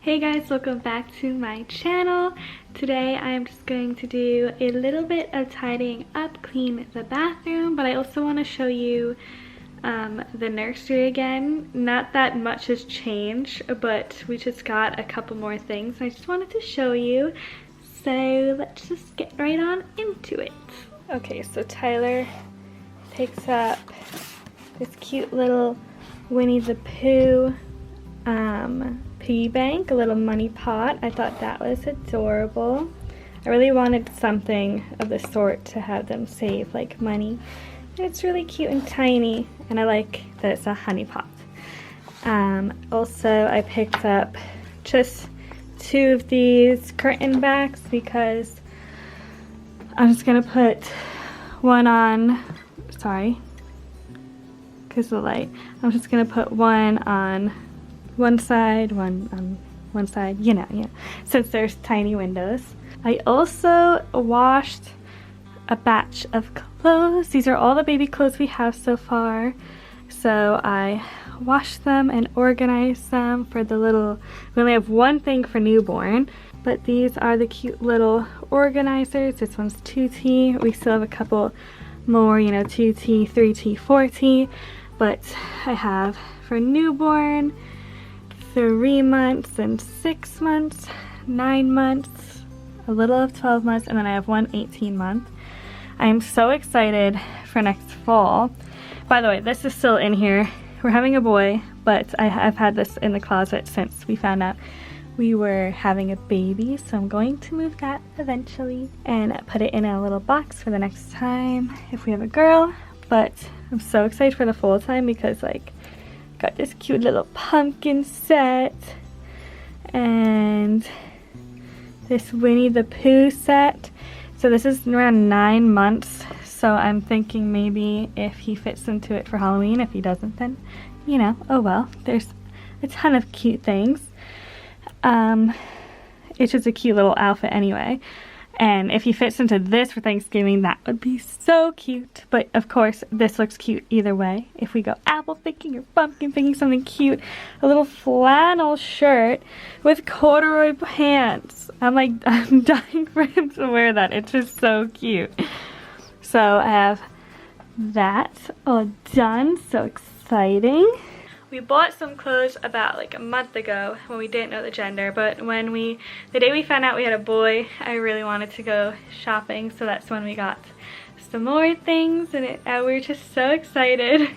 Hey guys, welcome back to my channel. Today I am just going to do a little bit of tidying up, clean the bathroom, but I also want to show you the nursery again. Not that much has changed, but we just got a couple more things I just wanted to show you. So let's just get right on into it. Okay, so Tyler picks up this cute little Winnie the Pooh piggy bank, a little money pot. I thought that was adorable. I really wanted something of the sort to have them save like money. And it's really cute and tiny, and I like that it's a honey pot. Also, I picked up just 2 of these curtain backs because I'm just gonna put one on, sorry, because the light. I'm just gonna put one on one side, one on one side, you know, since there's tiny windows. I also washed a batch of clothes. These are all the baby clothes we have so far. So I washed them and organized them for the little, we only have one thing for newborn, but these are the cute little organizers. This one's 2T. We still have a couple more, 2T, 3T, 4T, but I have for newborn, 3 months and 6 months, 9 months, a little of 12 months, and then I have one 18-month. I am so excited for next fall. By the way, this is still in here. We're having a boy, but I've had this in the closet since we found out we were having a baby, so I'm going to move that eventually and put it in a little box for the next time if we have a girl. But I'm so excited for the full time because got this cute little pumpkin set and this Winnie the Pooh set. So this is around 9 months, so I'm thinking maybe if he fits into it for Halloween. If he doesn't, then oh well. There's a ton of cute things. It's just a cute little outfit anyway. And if he fits into this for Thanksgiving, that would be so cute. But of course, this looks cute either way. If we go apple picking or pumpkin picking, something cute. A little flannel shirt with corduroy pants. I'm dying for him to wear that. It's just so cute. So I have that all done. So exciting. We bought some clothes about a month ago when we didn't know the gender, but the day we found out we had a boy, I really wanted to go shopping, so that's when we got some more things, and we were just so excited.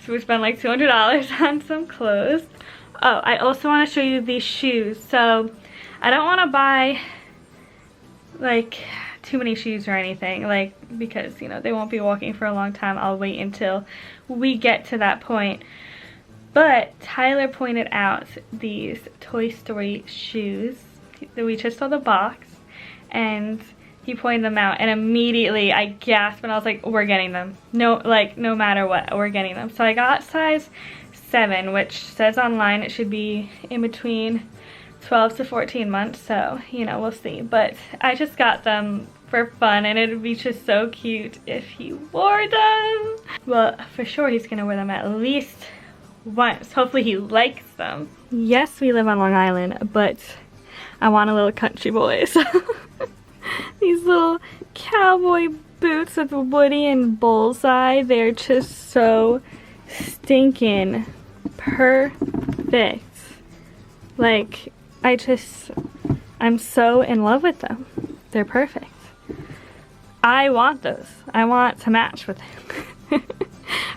So we spent like $200 on some clothes. Oh, I also want to show you these shoes. So I don't want to buy too many shoes or anything, because they won't be walking for a long time. I'll wait until we get to that point. But Tyler pointed out these Toy Story shoes. We just saw the box and he pointed them out, and immediately I gasped and I was like, we're getting them. No matter what, we're getting them. So I got size 7, which says online it should be in between 12 to 14 months. So, we'll see. But I just got them for fun, and it would be just so cute if he wore them. Well, for sure he's gonna wear them at least once. Hopefully he likes them. Yes, we live on Long Island, but I want a little country boy. So these little cowboy boots with Woody and Bullseye, they're just so stinking perfect. I'm so in love with them. They're perfect. I want those. I want to match with him.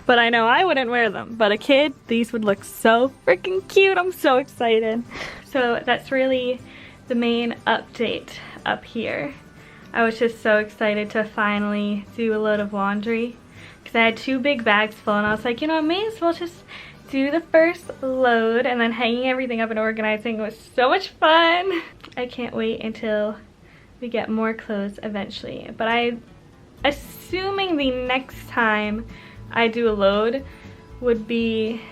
But I know I wouldn't wear them. But a kid, these would look so freaking cute. I'm so excited. So that's really the main update up here. I was just so excited to finally do a load of laundry, because I had 2 big bags full, and I was like, I may as well just do the first load, and then hanging everything up and organizing was so much fun. I can't wait until we get more clothes eventually. But assuming the next time I do a load would be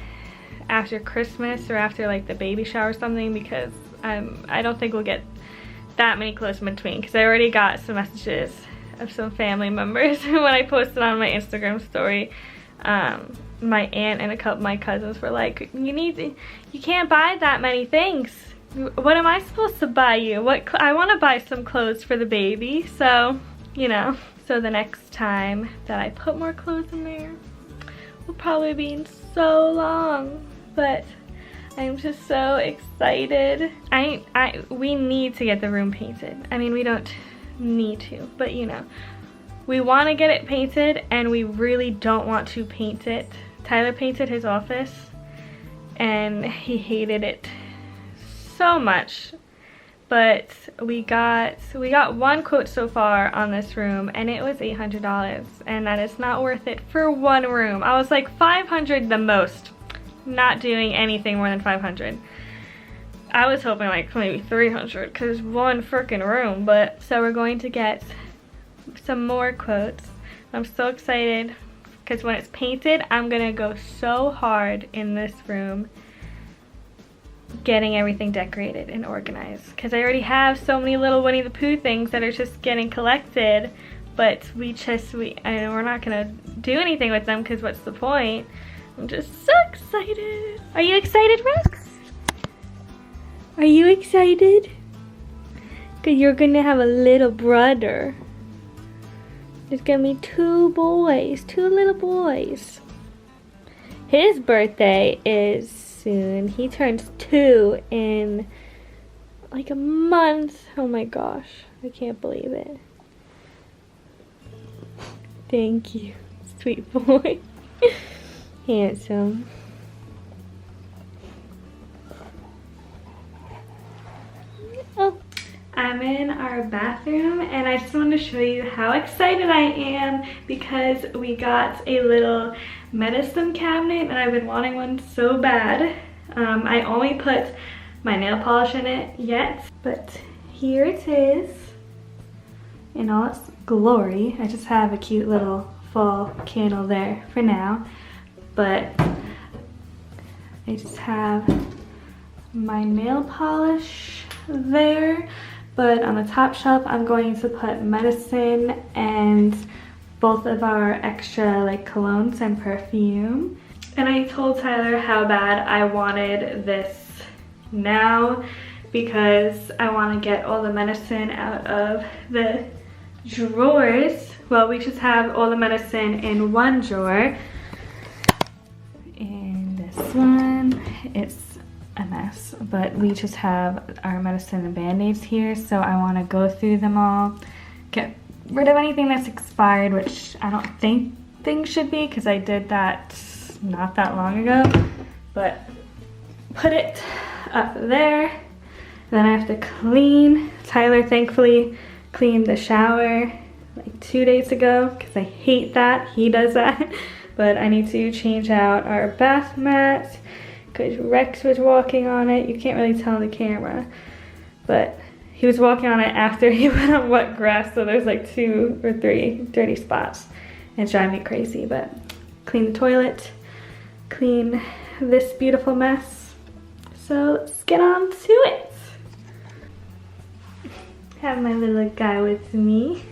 after Christmas or after the baby shower or something, because I don't think we'll get that many clothes in between, because I already got some messages of some family members when I posted on my Instagram story. My aunt and a couple of my cousins were like, you can't buy that many things. What am I supposed to buy you? I want to buy some clothes for the baby, so, you know. So the next time that I put more clothes in there will probably be in so long, but I'm just so excited. We need to get the room painted. I mean, we don't need to, but you know, we want to get it painted, and we really don't want to paint it. Tyler painted his office and he hated it so much, but we got one quote so far on this room, and it was $800, and that is not worth it for one room. I was like, $500 the most. Not doing anything more than $500. I was hoping like maybe $300 because one freaking room, but so we're going to get some more quotes. I'm so excited because when it's painted, I'm gonna go so hard in this room getting everything decorated and organized, because I already have so many little Winnie the Pooh things that are just getting collected, but we're not gonna do anything with them because what's the point? I'm just so excited. Are you excited, Rex? Are you excited? Because you're gonna have a little brother. There's gonna be two little boys. His birthday is soon. He turns 2 in like a month. Oh my gosh, I can't believe it. Thank you, sweet boy. Handsome. Oh, I'm in our bathroom, and I just wanted to show you how excited I am because we got a little medicine cabinet, and I've been wanting one so bad. I only put my nail polish in it yet, but here it is in all its glory. I just have a cute little fall candle there for now, but I just have my nail polish there, but on the top shelf I'm going to put medicine and both of our extra like colognes and perfume. And I told Tyler how bad I wanted this now because I want to get all the medicine out of the drawers. Well, we just have all the medicine in one drawer. And this one, it's a mess, but we just have our medicine and band-aids here, so I want to go through them all, get rid of anything that's expired, which I don't think things should be because I did that not that long ago, but put it up there. Then I have to clean. Tyler thankfully cleaned the shower like 2 days ago because I hate that. He does that. But I need to change out our bath mat because Rex was walking on it. You can't really tell on the camera, but he was walking on it after he went on wet grass, so there's like 2 or 3 dirty spots. And it's driving me crazy, but clean the toilet, clean this beautiful mess. So let's get on to it. Have my little guy with me.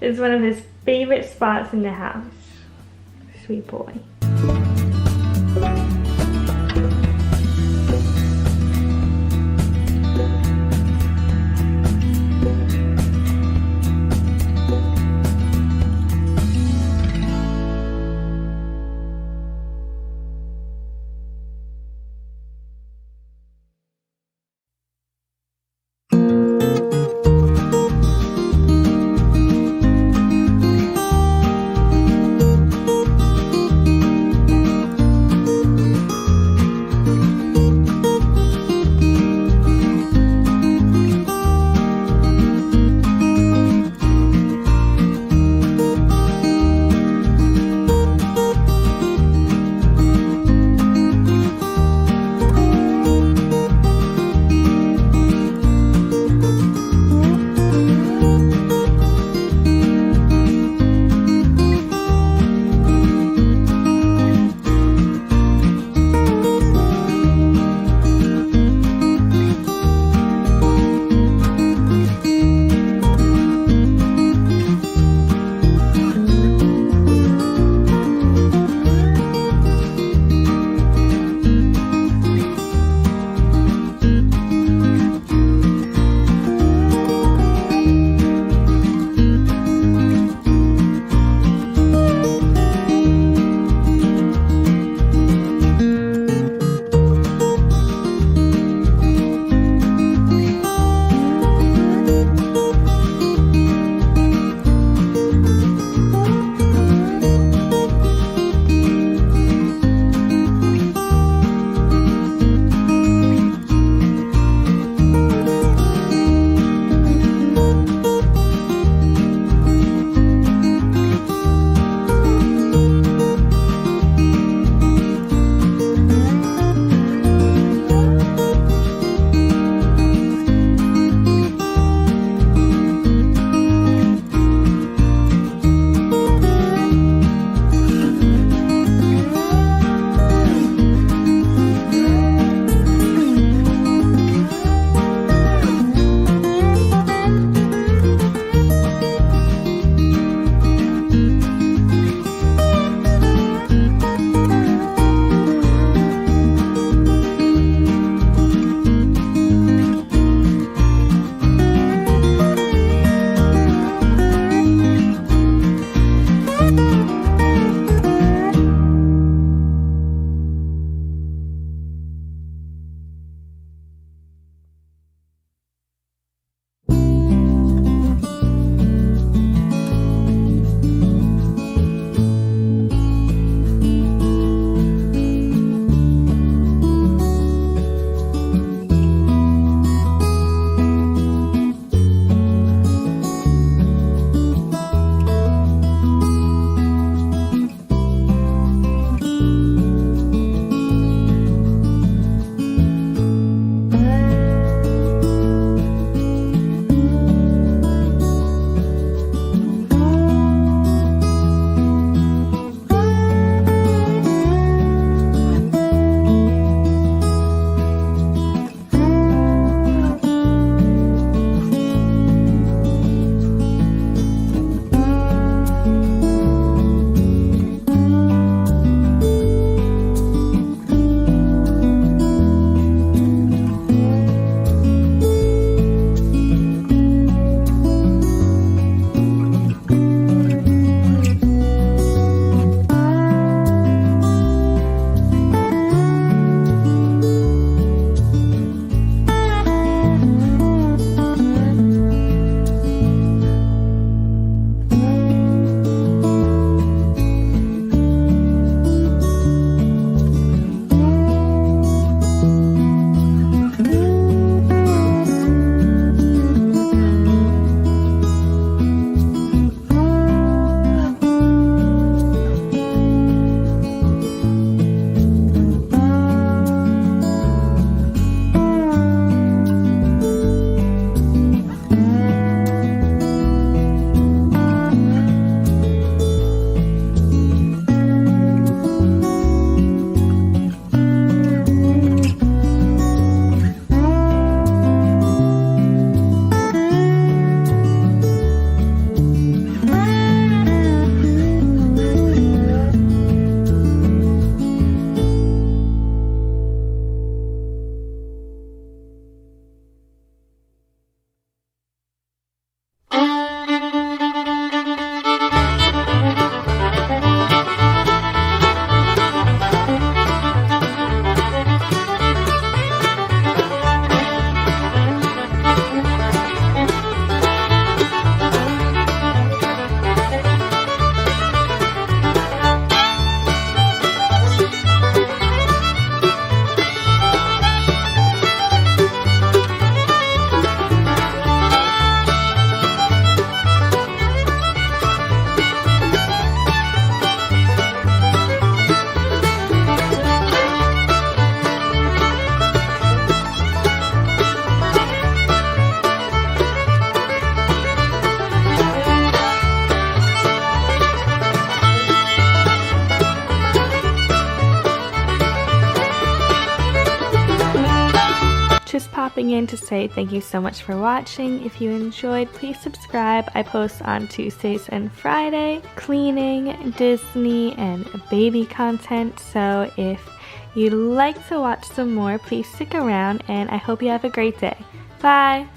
It's one of his favorite spots in the house. Sweet boy. in to say thank you so much for watching. If you enjoyed, please subscribe. I post on Tuesdays and Friday, cleaning, Disney, and baby content. So if you'd like to watch some more, please stick around, and I hope you have a great day. Bye!